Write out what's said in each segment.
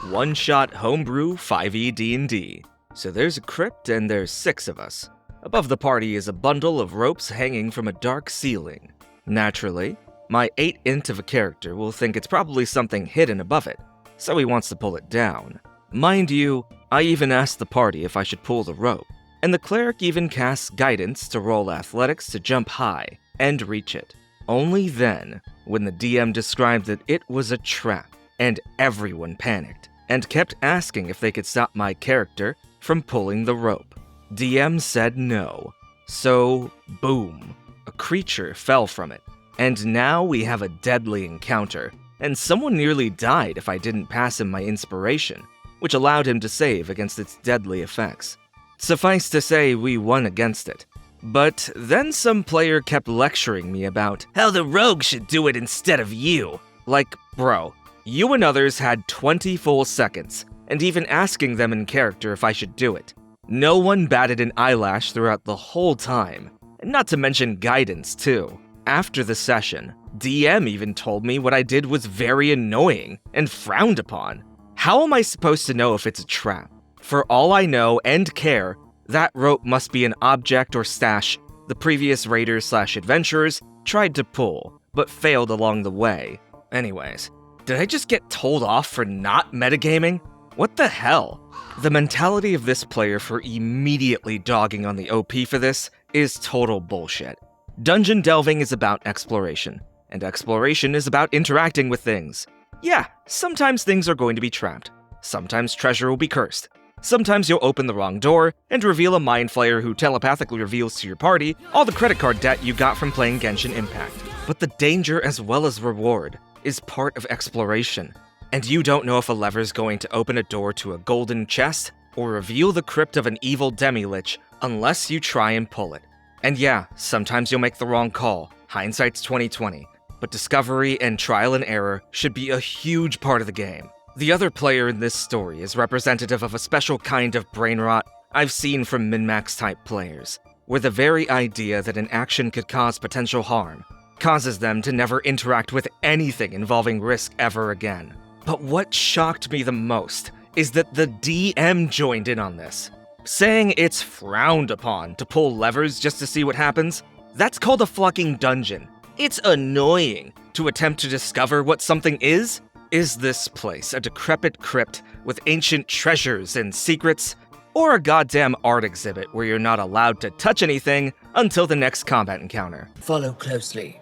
one-shot homebrew 5e D&D. So there's a crypt and there's 6 of us. Above the party is a bundle of ropes hanging from a dark ceiling. Naturally, my 8-int of a character will think it's probably something hidden above it, so he wants to pull it down. Mind you, I even asked the party if I should pull the rope, and the cleric even casts guidance to roll athletics to jump high and reach it. Only then, when the DM described that it was a trap, and everyone panicked, and kept asking if they could stop my character from pulling the rope. DM said no. So, boom, a creature fell from it, and now we have a deadly encounter, and someone nearly died if I didn't pass him my inspiration, which allowed him to save against its deadly effects. Suffice to say, we won against it. But then some player kept lecturing me about how the rogue should do it instead of you. Like, bro, you and others had 20 full seconds, and even asking them in character if I should do it. No one batted an eyelash throughout the whole time, and not to mention guidance too. After the session, DM even told me what I did was very annoying and frowned upon. How am I supposed to know if it's a trap? For all I know and care, that rope must be an object or stash the previous raiders/adventurers tried to pull, but failed along the way. Anyways, did I just get told off for not metagaming? What the hell? The mentality of this player for immediately dogging on the OP for this is total bullshit. Dungeon delving is about exploration, and exploration is about interacting with things. Yeah, sometimes things are going to be trapped. Sometimes treasure will be cursed. Sometimes you'll open the wrong door and reveal a mind flayer who telepathically reveals to your party all the credit card debt you got from playing Genshin Impact. But the danger as well as reward is part of exploration, and you don't know if a lever's going to open a door to a golden chest or reveal the crypt of an evil demi-lich unless you try and pull it. And yeah, sometimes you'll make the wrong call, hindsight's 20/20, but discovery and trial and error should be a huge part of the game. The other player in this story is representative of a special kind of brain rot I've seen from min-max type players, where the very idea that an action could cause potential harm causes them to never interact with anything involving risk ever again. But what shocked me the most is that the DM joined in on this, saying it's frowned upon to pull levers just to see what happens. That's called a fucking dungeon. It's annoying to attempt to discover what something is. Is this place a decrepit crypt with ancient treasures and secrets, or a goddamn art exhibit where you're not allowed to touch anything until the next combat encounter? Follow closely.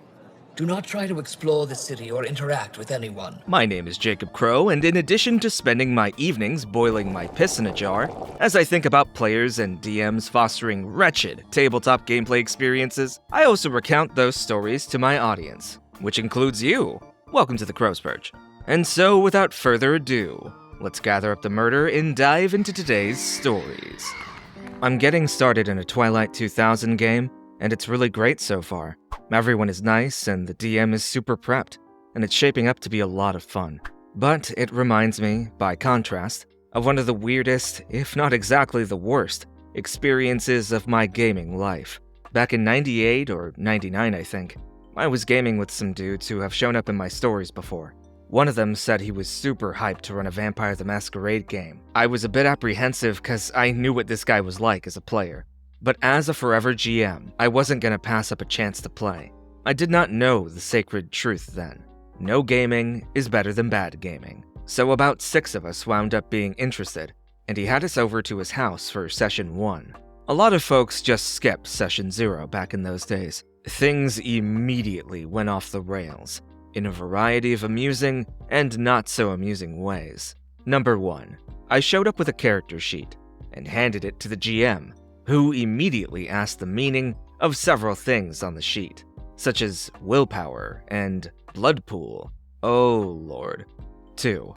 Do not try to explore the city or interact with anyone. My name is Jacob Crow, and in addition to spending my evenings boiling my piss in a jar, as I think about players and DMs fostering wretched tabletop gameplay experiences, I also recount those stories to my audience, which includes you. Welcome to the Crow's Perch. And so, without further ado, let's gather up the murder and dive into today's stories. I'm getting started in a Twilight 2000 game, and it's really great so far. Everyone is nice, and the DM is super prepped, and it's shaping up to be a lot of fun. But it reminds me, by contrast, of one of the weirdest, if not exactly the worst, experiences of my gaming life. Back in 98 or 99, I think, I was gaming with some dudes who have shown up in my stories before. One of them said he was super hyped to run a Vampire the Masquerade game. I was a bit apprehensive because I knew what this guy was like as a player. But as a forever GM, I wasn't gonna pass up a chance to play. I did not know the sacred truth then. No gaming is better than bad gaming. So about 6 of us wound up being interested, and he had us over to his house for session 1. A lot of folks just skipped session 0 back in those days. Things immediately went off the rails, in a variety of amusing and not so amusing ways. Number 1, I showed up with a character sheet and handed it to the GM, who immediately asked the meaning of several things on the sheet, such as willpower and blood pool. Oh lord. 2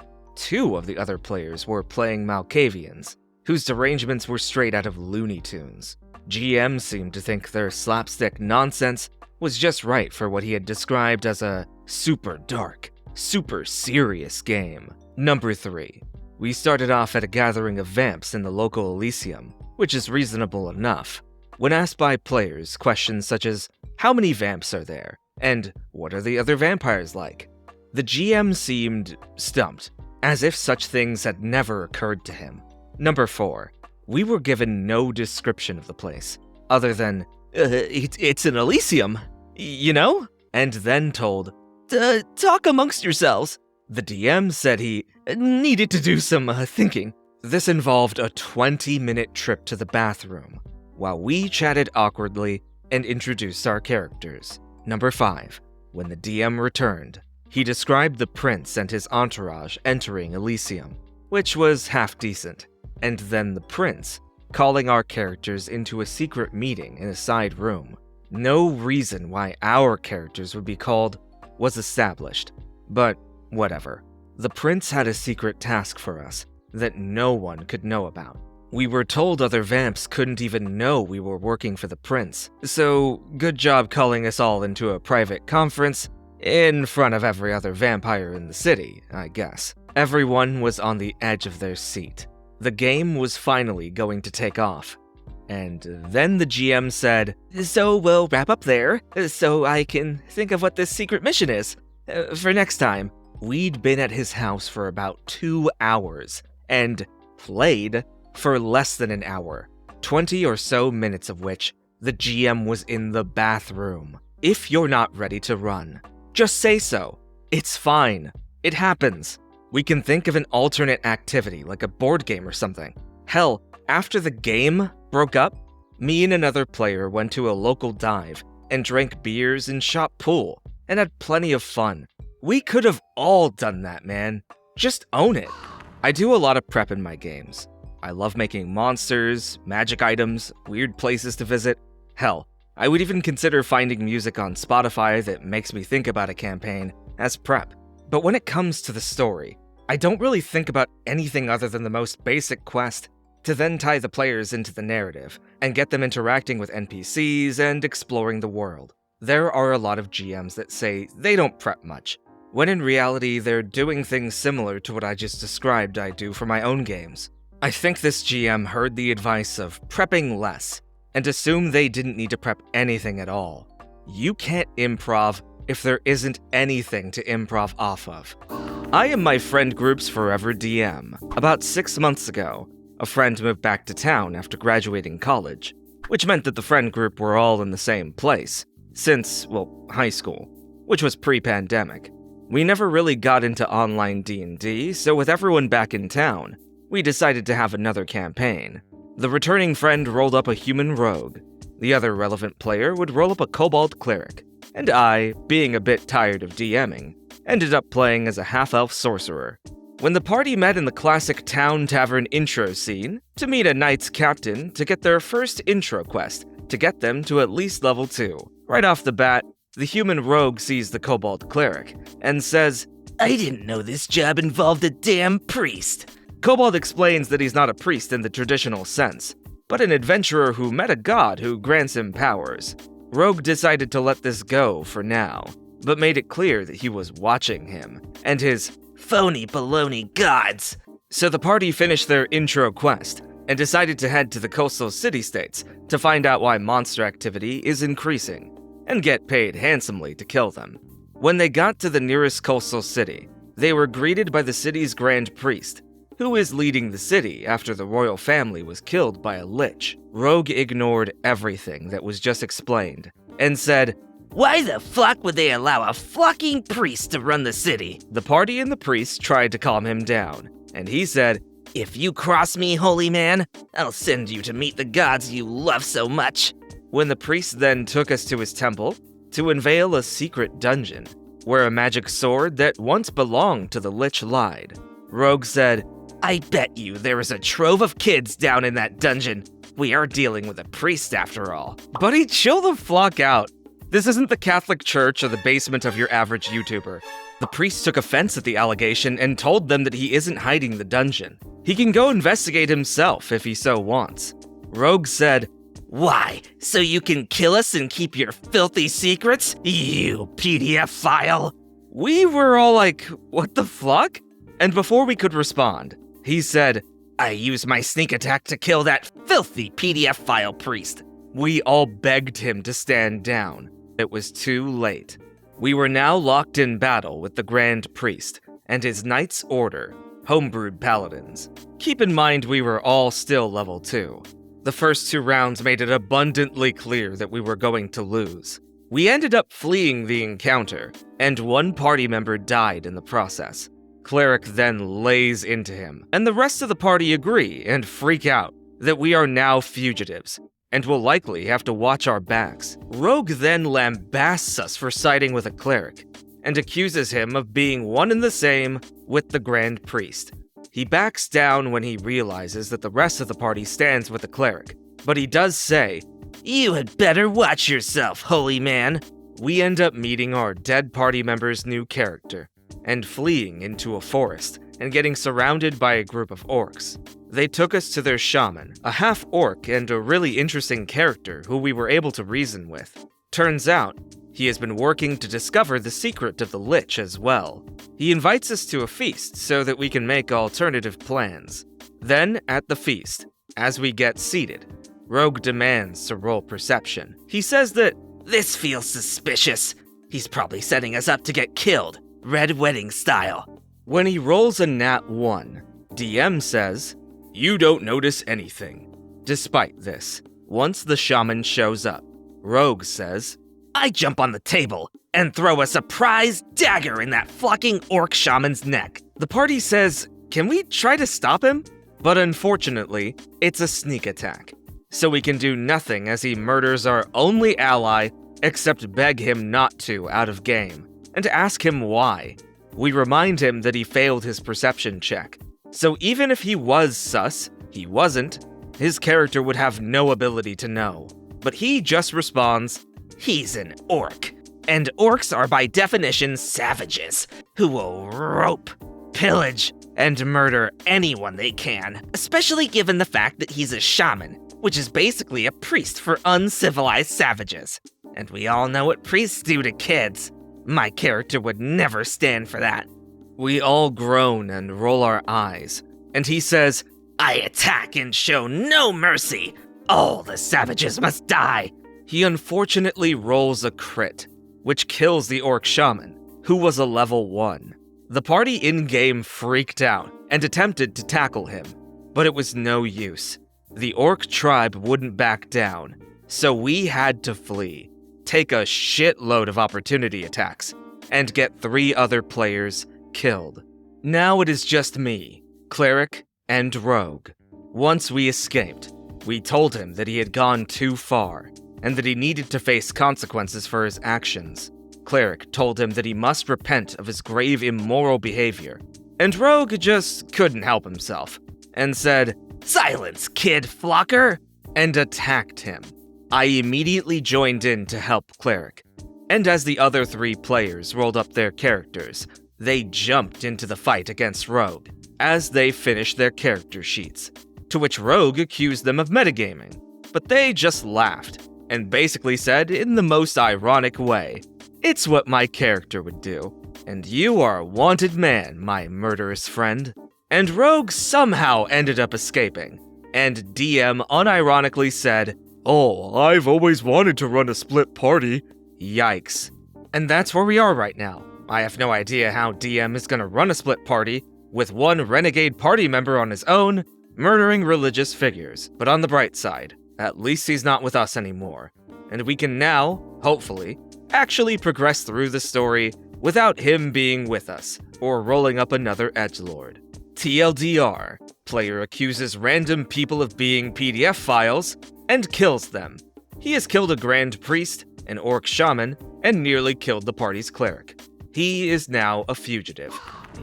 of the other players were playing Malkavians, whose derangements were straight out of Looney Tunes. GM seemed to think their slapstick nonsense was just right for what he had described as a super dark, super serious game. Number 3, we started off at a gathering of vamps in the local Elysium, which is reasonable enough. When asked by players questions such as, how many vamps are there, and what are the other vampires like, the GM seemed stumped, as if such things had never occurred to him. Number 4. We were given no description of the place, other than, it's an Elysium, you know? And then told, talk amongst yourselves. The DM said he needed to do some thinking. This involved a 20-minute trip to the bathroom, while we chatted awkwardly and introduced our characters. Number 5. When the DM returned, he described the prince and his entourage entering Elysium, which was half decent, and then the prince calling our characters into a secret meeting in a side room. No reason why our characters would be called was established, but whatever. The prince had a secret task for us that no one could know about. We were told other vamps couldn't even know we were working for the prince, so good job calling us all into a private conference in front of every other vampire in the city, I guess. Everyone was on the edge of their seat. The game was finally going to take off. And then the GM said, so we'll wrap up there, so I can think of what this secret mission is for next time. We'd been at his house for about 2 hours, and played for less than an hour, 20 or so minutes of which the GM was in the bathroom. If you're not ready to run, just say so. It's fine. It happens. We can think of an alternate activity, like a board game or something. Hell, after the game broke up, me and another player went to a local dive and drank beers and shot pool and had plenty of fun. We could have all done that, man. Just own it. I do a lot of prep in my games. I love making monsters, magic items, weird places to visit. Hell, I would even consider finding music on Spotify that makes me think about a campaign as prep. But when it comes to the story, I don't really think about anything other than the most basic quest to then tie the players into the narrative and get them interacting with NPCs and exploring the world. There are a lot of GMs that say they don't prep much, when in reality they're doing things similar to what I just described I do for my own games. I think this GM heard the advice of prepping less and assumed they didn't need to prep anything at all. You can't improv if there isn't anything to improv off of. I am my friend group's forever DM. About 6 months ago, a friend moved back to town after graduating college, which meant that the friend group were all in the same place, since, well, high school, which was pre-pandemic. We never really got into online D&D, so with everyone back in town, we decided to have another campaign. The returning friend rolled up a human rogue, the other relevant player would roll up a kobold cleric, and I, being a bit tired of DMing, ended up playing as a half-elf sorcerer. When the party met in the classic town tavern intro scene to meet a knight's captain to get their first intro quest to get them to at least level 2. Right off the bat, the human rogue sees the kobold cleric and says, "I didn't know this job involved a damn priest." Kobold explains that he's not a priest in the traditional sense, but an adventurer who met a god who grants him powers. Rogue decided to let this go for now, but made it clear that he was watching him and his phony baloney gods. So the party finished their intro quest and decided to head to the coastal city-states to find out why monster activity is increasing and get paid handsomely to kill them. When they got to the nearest coastal city, they were greeted by the city's grand priest, who is leading the city after the royal family was killed by a lich. Rogue ignored everything that was just explained and said, "Why the fuck would they allow a fucking priest to run the city?" The party and the priest tried to calm him down, and he said, "If you cross me, holy man, I'll send you to meet the gods you love so much." When the priest then took us to his temple to unveil a secret dungeon, where a magic sword that once belonged to the lich lied, Rogue said, "I bet you there is a trove of kids down in that dungeon. We are dealing with a priest after all." Buddy, chill the flock out. This isn't the Catholic Church or the basement of your average YouTuber. The priest took offense at the allegation and told them that he isn't hiding the dungeon. He can go investigate himself if he so wants. Rogue said, "Why, so you can kill us and keep your filthy secrets, you PDFile?" We were all like, what the fuck? And before we could respond, he said, "I used my sneak attack to kill that filthy PDFile priest." We all begged him to stand down. It was too late. We were now locked in battle with the Grand Priest and his Knight's Order, homebrewed paladins. Keep in mind we were all still level 2. The first 2 rounds made it abundantly clear that we were going to lose. We ended up fleeing the encounter, and one party member died in the process. Cleric then lays into him, and the rest of the party agree and freak out that we are now fugitives, and will likely have to watch our backs. Rogue then lambasts us for siding with a cleric, and accuses him of being one and the same with the Grand Priest. He backs down when he realizes that the rest of the party stands with the cleric, but he does say, "You had better watch yourself, holy man." We end up meeting our dead party member's new character, and fleeing into a forest, and getting surrounded by a group of orcs. They took us to their shaman, a half-orc and a really interesting character who we were able to reason with. Turns out, he has been working to discover the secret of the Lich as well. He invites us to a feast so that we can make alternative plans. Then, at the feast, as we get seated, Rogue demands to roll perception. He says that, "This feels suspicious. He's probably setting us up to get killed, Red Wedding style." When he rolls a nat 1, DM says, "You don't notice anything." Despite this, once the shaman shows up, Rogue says, "I jump on the table and throw a surprise dagger in that fucking orc shaman's neck." The party says, "Can we try to stop him?" But unfortunately, it's a sneak attack, so we can do nothing as he murders our only ally except beg him not to out of game, and ask him why. We remind him that he failed his perception check, so even if he was sus, he wasn't. His character would have no ability to know. But he just responds, "He's an orc, and orcs are by definition savages who will rope, pillage, and murder anyone they can, especially given the fact that he's a shaman, which is basically a priest for uncivilized savages. And we all know what priests do to kids. My character would never stand for that." We all groan and roll our eyes, and he says, "I attack and show no mercy. All the savages must die." He unfortunately rolls a crit, which kills the orc shaman, who was a level 1. The party in-game freaked out and attempted to tackle him, but it was no use. The orc tribe wouldn't back down, so we had to flee, take a shitload of opportunity attacks, and get 3 other players killed. Now it is just me, Cleric, and Rogue. Once we escaped, we told him that he had gone too far, and that he needed to face consequences for his actions. Cleric told him that he must repent of his grave immoral behavior, and Rogue just couldn't help himself, and said, "Silence, kid flocker," and attacked him. I immediately joined in to help Cleric, and as the other 3 players rolled up their characters, they jumped into the fight against Rogue, as they finished their character sheets, to which Rogue accused them of metagaming, but they just laughed, and basically said in the most ironic way, "It's what my character would do, and you are a wanted man, my murderous friend." And Rogue somehow ended up escaping, and DM unironically said, "Oh, I've always wanted to run a split party." Yikes. And that's where we are right now. I have no idea how DM is gonna run a split party with one renegade party member on his own, murdering religious figures. But on the bright side, at least he's not with us anymore, and we can now, hopefully, actually progress through the story without him being with us, or rolling up another edgelord. TLDR, player accuses random people of being PDF files, and kills them. He has killed a Grand Priest, an Orc Shaman, and nearly killed the party's Cleric. He is now a fugitive.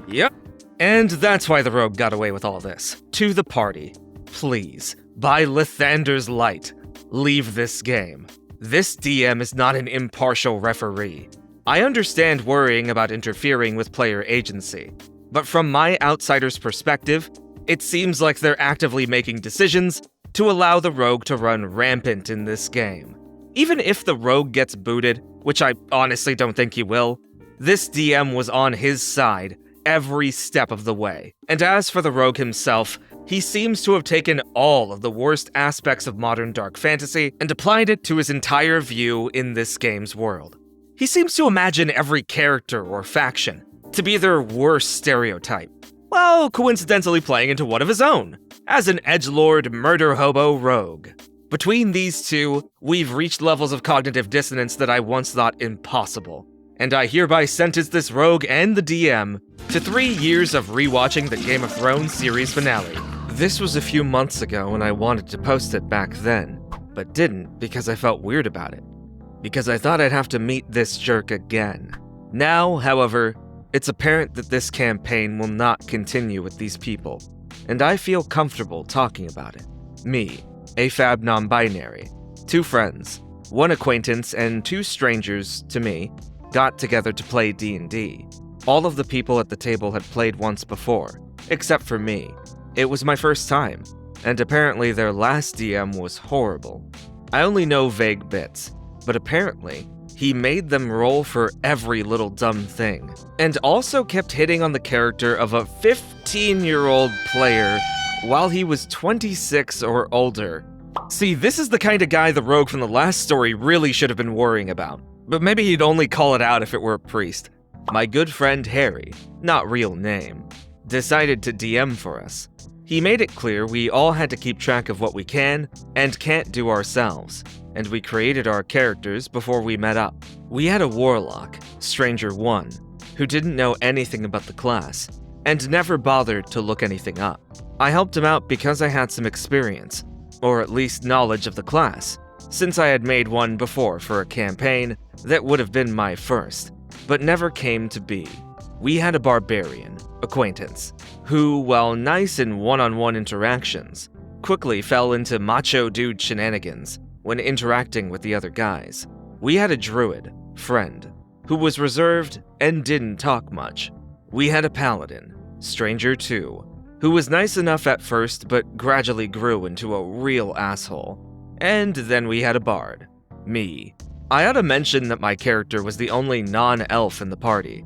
Yep. And that's why the Rogue got away with all this. To the party, please, by Lathander's light, leave this game. This DM is not an impartial referee. I understand worrying about interfering with player agency, but from my outsider's perspective, it seems like they're actively making decisions to allow the Rogue to run rampant in this game. Even if the Rogue gets booted, which I honestly don't think he will, this DM was on his side every step of the way. And as for the Rogue himself, he seems to have taken all of the worst aspects of modern dark fantasy and applied it to his entire view in this game's world. He seems to imagine every character or faction to be their worst stereotype, while coincidentally playing into one of his own, as an edgelord murder hobo rogue. Between these two, we've reached levels of cognitive dissonance that I once thought impossible, and I hereby sentence this rogue and the DM to 3 years of rewatching the Game of Thrones series finale. This was a few months ago and I wanted to post it back then, but didn't because I felt weird about it. Because I thought I'd have to meet this jerk again. Now, however, it's apparent that this campaign will not continue with these people, and I feel comfortable talking about it. Me, AFAB non-binary, 2 friends, 1 acquaintance, and 2 strangers, to me, got together to play D&D. All of the people at the table had played once before, except for me. It was my first time, and apparently their last DM was horrible. I only know vague bits, but apparently, he made them roll for every little dumb thing, and also kept hitting on the character of a 15-year-old player while he was 26 or older. See, this is the kind of guy the rogue from the last story really should have been worrying about, but maybe he'd only call it out if it were a priest. My good friend Harry, not real name, decided to DM for us. He made it clear we all had to keep track of what we can and can't do ourselves, and we created our characters before we met up. We had a warlock, Stranger 1, who didn't know anything about the class, and never bothered to look anything up. I helped him out because I had some experience, or at least knowledge of the class, since I had made one before for a campaign that would have been my first, but never came to be. We had a barbarian, acquaintance, who, while nice in one-on-one interactions, quickly fell into macho dude shenanigans when interacting with the other guys. We had a druid, friend, who was reserved and didn't talk much. We had a paladin, Stranger 2, who was nice enough at first but gradually grew into a real asshole. And then we had a bard, me. I ought to mention that my character was the only non-elf in the party.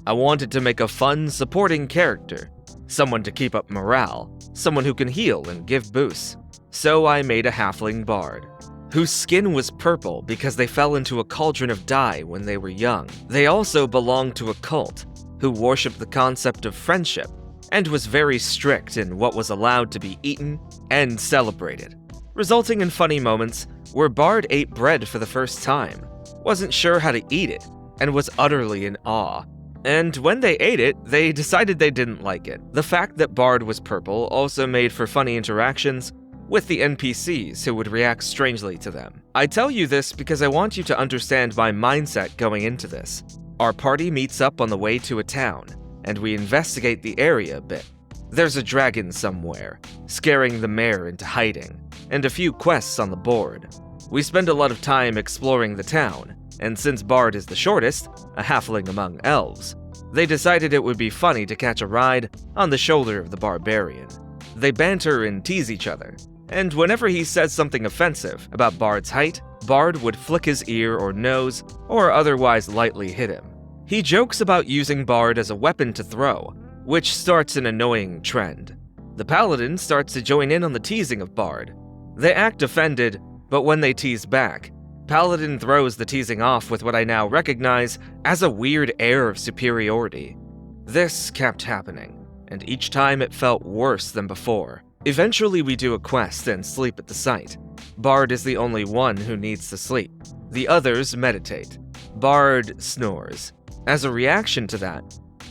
I wanted to make a fun, supporting character, someone to keep up morale, someone who can heal and give boosts. So I made a halfling bard, whose skin was purple because they fell into a cauldron of dye when they were young. They also belonged to a cult, who worshipped the concept of friendship, and was very strict in what was allowed to be eaten and celebrated, resulting in funny moments where Bard ate bread for the first time, wasn't sure how to eat it, and was utterly in awe. And when they ate it, they decided they didn't like it. The fact that Bard was purple also made for funny interactions with the NPCs who would react strangely to them. I tell you this because I want you to understand my mindset going into this. Our party meets up on the way to a town, and we investigate the area a bit. There's a dragon somewhere, scaring the mayor into hiding, and a few quests on the board. We spend a lot of time exploring the town, and since Bard is the shortest, a halfling among elves, they decided it would be funny to catch a ride on the shoulder of the barbarian. They banter and tease each other, and whenever he says something offensive about Bard's height, Bard would flick his ear or nose, or otherwise lightly hit him. He jokes about using Bard as a weapon to throw, which starts an annoying trend. The Paladin starts to join in on the teasing of Bard. They act offended, but when they tease back, Paladin throws the teasing off with what I now recognize as a weird air of superiority. This kept happening, and each time it felt worse than before. Eventually we do a quest and sleep at the site. Bard is the only one who needs to sleep. The others meditate. Bard snores. As a reaction to that,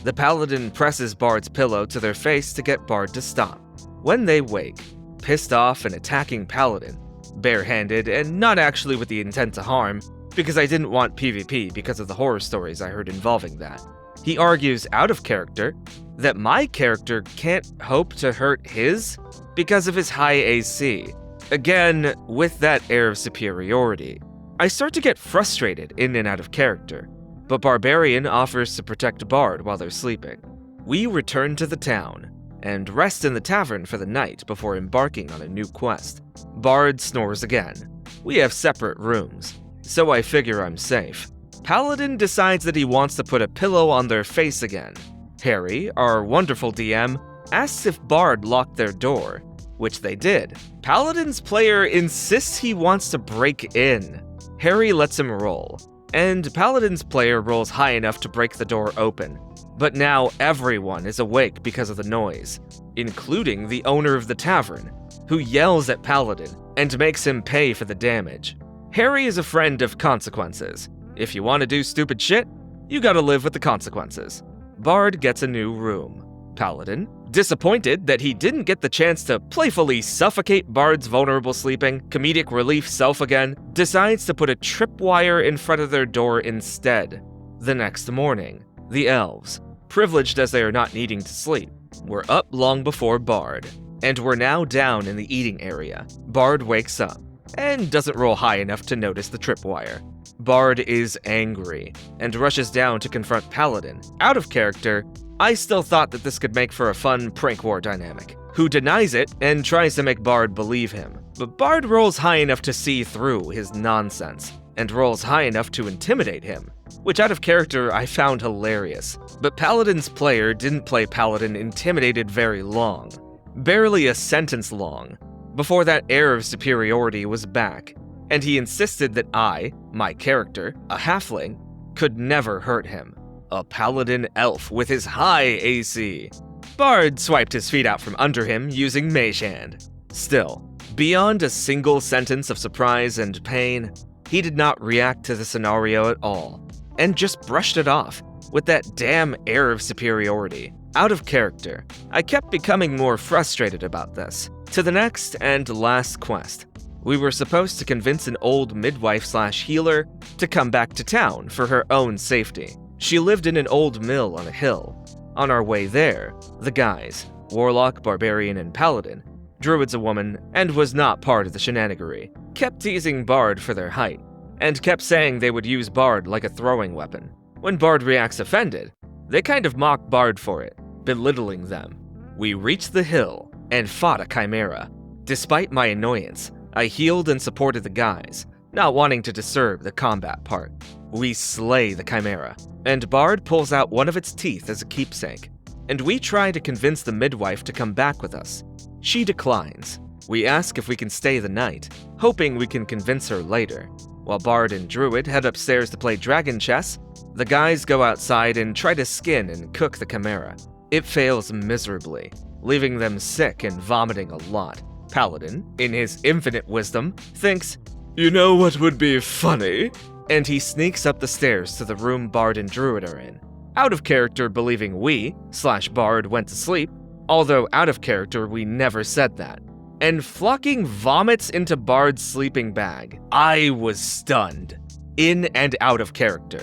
the Paladin presses Bard's pillow to their face to get Bard to stop. When they wake, pissed off and attacking Paladin, barehanded and not actually with the intent to harm, because I didn't want PvP because of the horror stories I heard involving that. He argues out of character that my character can't hope to hurt his because of his high AC. Again, with that air of superiority. I start to get frustrated in and out of character, but Barbarian offers to protect Bard while they're sleeping. We return to the town and rest in the tavern for the night before embarking on a new quest. Bard snores again. We have separate rooms, so I figure I'm safe. Paladin decides that he wants to put a pillow on their face again. Harry, our wonderful DM, asks if Bard locked their door, which they did. Paladin's player insists he wants to break in. Harry lets him roll, and Paladin's player rolls high enough to break the door open. But now everyone is awake because of the noise, including the owner of the tavern, who yells at Paladin and makes him pay for the damage. Harry is a friend of consequences. If you want to do stupid shit, you gotta live with the consequences. Bard gets a new room. Paladin, disappointed that he didn't get the chance to playfully suffocate Bard's vulnerable sleeping, comedic relief self again, decides to put a tripwire in front of their door instead. The next morning, the elves, privileged as they are not needing to sleep, were up long before Bard, and were now down in the eating area. Bard wakes up, and doesn't roll high enough to notice the tripwire. Bard is angry, and rushes down to confront Paladin. Out of character, I still thought that this could make for a fun prank war dynamic, who denies it and tries to make Bard believe him. But Bard rolls high enough to see through his nonsense, and rolls high enough to intimidate him, which out of character I found hilarious. But Paladin's player didn't play Paladin intimidated very long, barely a sentence long, before that air of superiority was back, and he insisted that I, my character, a halfling, could never hurt him. A paladin elf with his high AC. Bard swiped his feet out from under him using Mage Hand. Still, beyond a single sentence of surprise and pain, he did not react to the scenario at all, and just brushed it off with that damn air of superiority. Out of character, I kept becoming more frustrated about this. To the next and last quest. We were supposed to convince an old midwife/healer to come back to town for her own safety. She lived in an old mill on a hill. On our way there, the guys, Warlock, Barbarian, and Paladin, Druid's a woman, and was not part of the shenanigery, kept teasing Bard for their height, and kept saying they would use Bard like a throwing weapon. When Bard reacts offended, they kind of mock Bard for it, belittling them. We reached the hill and fought a chimera. Despite my annoyance, I healed and supported the guys, not wanting to disturb the combat part. We slay the chimera, and Bard pulls out one of its teeth as a keepsake, and we try to convince the midwife to come back with us. She declines. We ask if we can stay the night, hoping we can convince her later. While Bard and Druid head upstairs to play dragon chess, the guys go outside and try to skin and cook the chimera. It fails miserably, leaving them sick and vomiting a lot. Paladin, in his infinite wisdom, thinks, "You know what would be funny?" And he sneaks up the stairs to the room Bard and Druid are in. Out of character believing we/Bard went to sleep, although out of character we never said that. And flocking vomits into Bard's sleeping bag. I was stunned. In and out of character.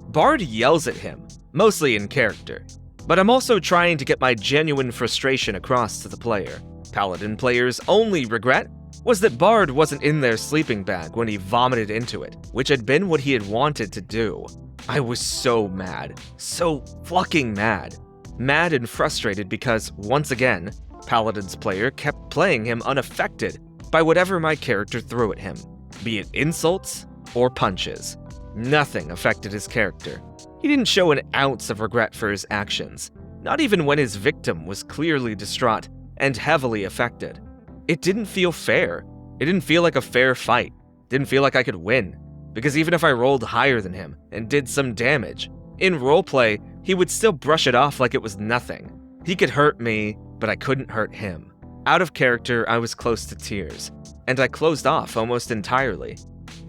Bard yells at him, mostly in character. But I'm also trying to get my genuine frustration across to the player. Paladin players' only regret was that Bard wasn't in their sleeping bag when he vomited into it, which had been what he had wanted to do. I was so mad. So fucking mad. Mad and frustrated because, once again, Paladin's player kept playing him unaffected by whatever my character threw at him, be it insults or punches. Nothing affected his character. He didn't show an ounce of regret for his actions, not even when his victim was clearly distraught and heavily affected. It didn't feel fair. It didn't feel like a fair fight. Didn't feel like I could win, because even if I rolled higher than him and did some damage, in roleplay, he would still brush it off like it was nothing. He could hurt me, but I couldn't hurt him. Out of character, I was close to tears, and I closed off almost entirely.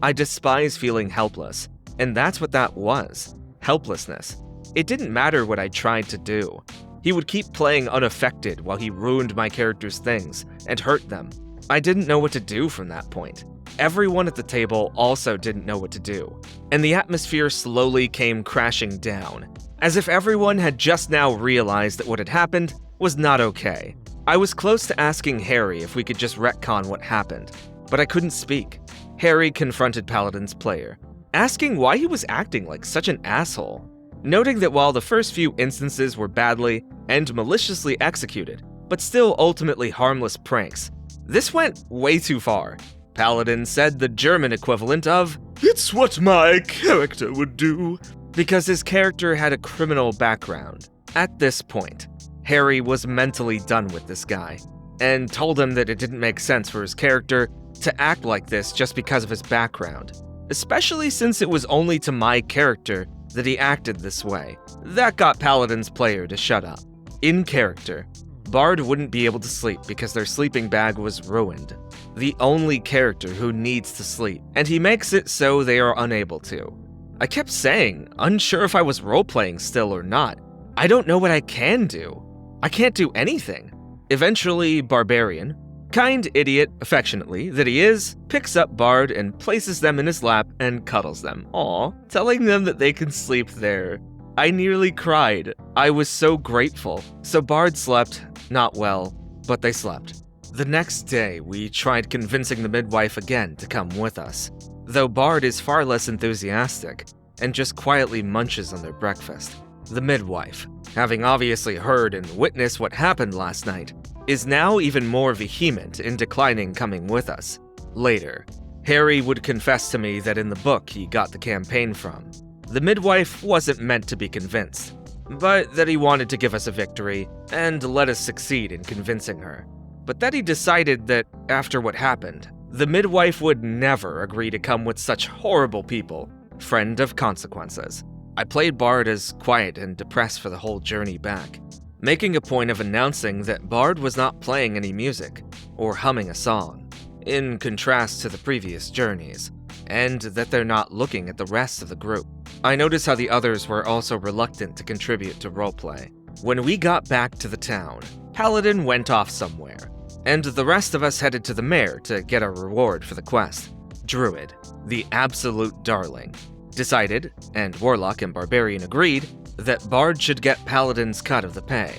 I despise feeling helpless, and that's what that was. Helplessness. It didn't matter what I tried to do. He would keep playing unaffected while he ruined my character's things and hurt them. I didn't know what to do from that point. Everyone at the table also didn't know what to do, and the atmosphere slowly came crashing down, as if everyone had just now realized that what had happened was not okay. I was close to asking Harry if we could just retcon what happened, but I couldn't speak. Harry confronted Paladin's player, asking why he was acting like such an asshole, noting that while the first few instances were badly and maliciously executed, but still ultimately harmless pranks, this went way too far. Paladin said the German equivalent of, "It's what my character would do," because his character had a criminal background. At this point, Harry was mentally done with this guy, and told him that it didn't make sense for his character to act like this just because of his background. especially since it was only to my character that he acted this way. That got Paladin's player to shut up. In character, Bard wouldn't be able to sleep because their sleeping bag was ruined. The only character who needs to sleep, and he makes it so they are unable to. I kept saying, unsure if I was roleplaying still or not. I don't know what I can do. I can't do anything. Eventually, Barbarian, kind idiot affectionately that he is, picks up Bard and places them in his lap and cuddles them, telling them that they can sleep there. I nearly cried. I was so grateful. So Bard slept, not well, but they slept. The next day, we tried convincing the midwife again to come with us, though Bard is far less enthusiastic and just quietly munches on their breakfast. The midwife, having obviously heard and witnessed what happened last night, is now even more vehement in declining coming with us. Later, Harry would confess to me that in the book he got the campaign from, the midwife wasn't meant to be convinced, but that he wanted to give us a victory and let us succeed in convincing her. But that he decided that, after what happened, the midwife would never agree to come with such horrible people, friend of consequences. I played Bard as quiet and depressed for the whole journey back, making a point of announcing that Bard was not playing any music or humming a song, in contrast to the previous journeys, and that they're not looking at the rest of the group. I noticed how the others were also reluctant to contribute to roleplay. When we got back to the town, Paladin went off somewhere, and the rest of us headed to the mayor to get a reward for the quest. Druid, the absolute darling, decided, and Warlock and Barbarian agreed, that Bard should get Paladin's cut of the pay,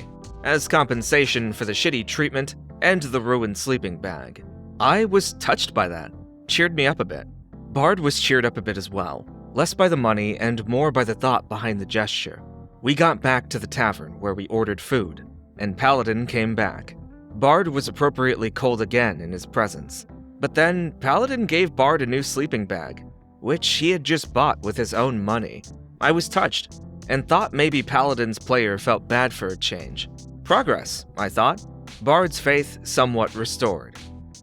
as compensation for the shitty treatment and the ruined sleeping bag. I was touched by that, cheered me up a bit. Bard was cheered up a bit as well, less by the money and more by the thought behind the gesture. We got back to the tavern where we ordered food, and Paladin came back. Bard was appropriately cold again in his presence, but then Paladin gave Bard a new sleeping bag, which he had just bought with his own money. I was touched, and thought maybe Paladin's player felt bad for a change. Progress, I thought. Bard's faith somewhat restored.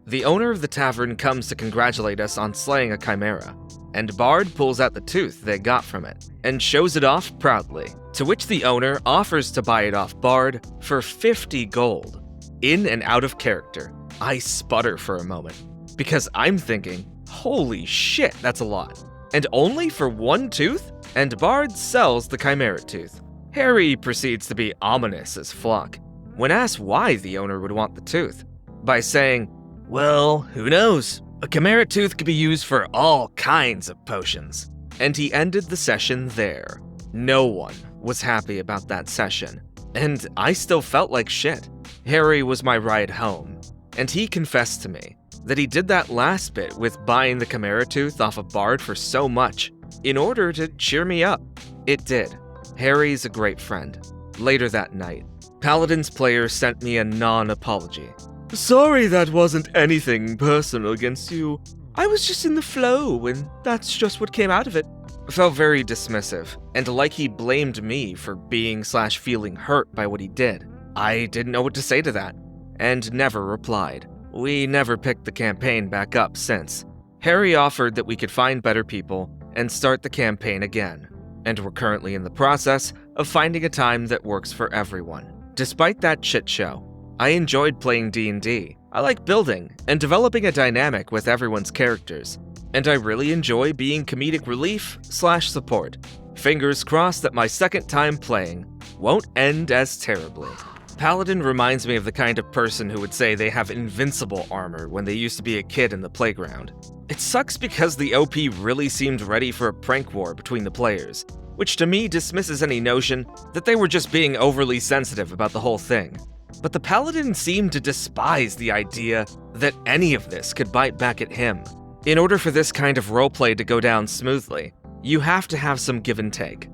The owner of the tavern comes to congratulate us on slaying a chimera, and Bard pulls out the tooth they got from it, and shows it off proudly, to which the owner offers to buy it off Bard for 50 gold. In and out of character, I sputter for a moment, because I'm thinking, holy shit, that's a lot. And only for one tooth? And Bard sells the chimera tooth. Harry proceeds to be ominous as fuck when asked why the owner would want the tooth, by saying, well, who knows? A chimera tooth could be used for all kinds of potions. And he ended the session there. No one was happy about that session, and I still felt like shit. Harry was my ride home, and he confessed to me that he did that last bit with buying the chimera tooth off of Bard for so much in order to cheer me up. It did. Harry's a great friend. Later that night, Paladin's player sent me a non-apology. Sorry that wasn't anything personal against you. I was just in the flow, and that's just what came out of it. Felt very dismissive, and like he blamed me for being/feeling hurt by what he did. I didn't know what to say to that, and never replied. We never picked the campaign back up since. Harry offered that we could find better people and start the campaign again, and we're currently in the process of finding a time that works for everyone. Despite that shit show, I enjoyed playing D&D. I like building and developing a dynamic with everyone's characters, and I really enjoy being comedic relief/support. Fingers crossed that my second time playing won't end as terribly. Paladin reminds me of the kind of person who would say they have invincible armor when they used to be a kid in the playground. It sucks because the OP really seemed ready for a prank war between the players, which to me dismisses any notion that they were just being overly sensitive about the whole thing. But the Paladin seemed to despise the idea that any of this could bite back at him. In order for this kind of roleplay to go down smoothly, you have to have some give and take.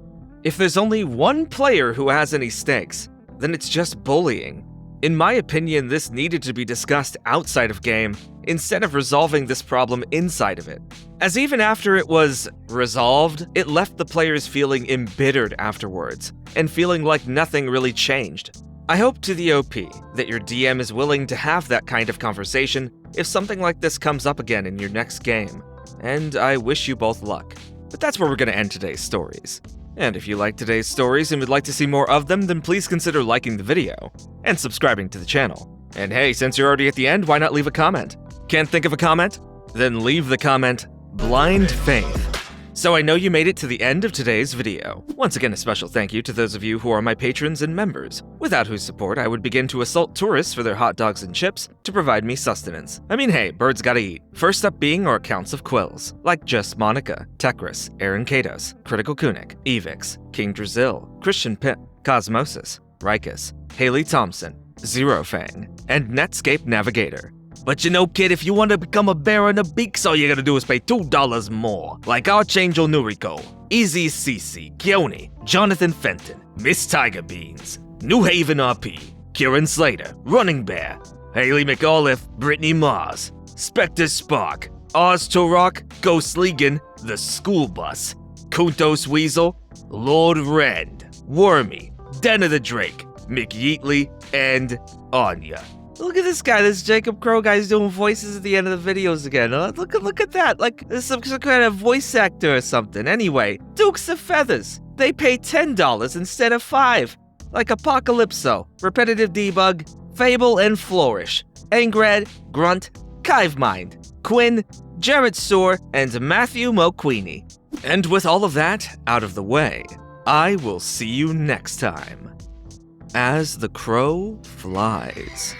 If there's only one player who has any stakes, then it's just bullying. In my opinion, this needed to be discussed outside of game instead of resolving this problem inside of it. As even after it was resolved, it left the players feeling embittered afterwards and feeling like nothing really changed. I hope to the OP that your DM is willing to have that kind of conversation if something like this comes up again in your next game. and I wish you both luck. But that's where we're going to end today's stories. And if you like today's stories and would like to see more of them, then please consider liking the video and subscribing to the channel. And hey, since you're already at the end, why not leave a comment? Can't think of a comment? Then leave the comment, Blind Faith. So I know you made it to the end of today's video. Once again, a special thank you to those of you who are my patrons and members, without whose support I would begin to assault tourists for their hot dogs and chips to provide me sustenance. I mean, hey, birds gotta eat. First up being our accounts of Quills, like Just Monika, Tecrus, Eryn Kados, Critical Kunic, Evix, King Drazil, Christian Pipp, Cosmosis, Rykis, Hailey Thompson, Zerofang, and Netscape Navigator. But you know, kid, if you want to become a bear in the Beaks, all you gotta do is pay $2 more. Like Archangel Nuriko, Easy CC, Keoni, Jonathan Fenton, Miss TigerBeans, NewHavenRP, Kieran Slater, RunningBear, Hailey McAuliffe, Brittany Mars, Spectre Spark, Oz Turok, Ghost Legan, The School Bus, Kuntos Weasel, Lord Rend, Wormy, Den of the Drake, McYeatley, and Anya. Look at this guy, this Jacob Crow guy's doing voices at the end of the videos again. Look at that, like there's some kind of voice actor or something. Anyway, Dukes of Feathers. They pay $10 instead of $5. Like Apocalypso, Repetitive Debug, Fable and Flourish, Angrad, Grunt, Kivemind, Quinn, Jarrett Soar, and Matthew Moqueenie. And with all of that out of the way, I will see you next time. As the crow flies.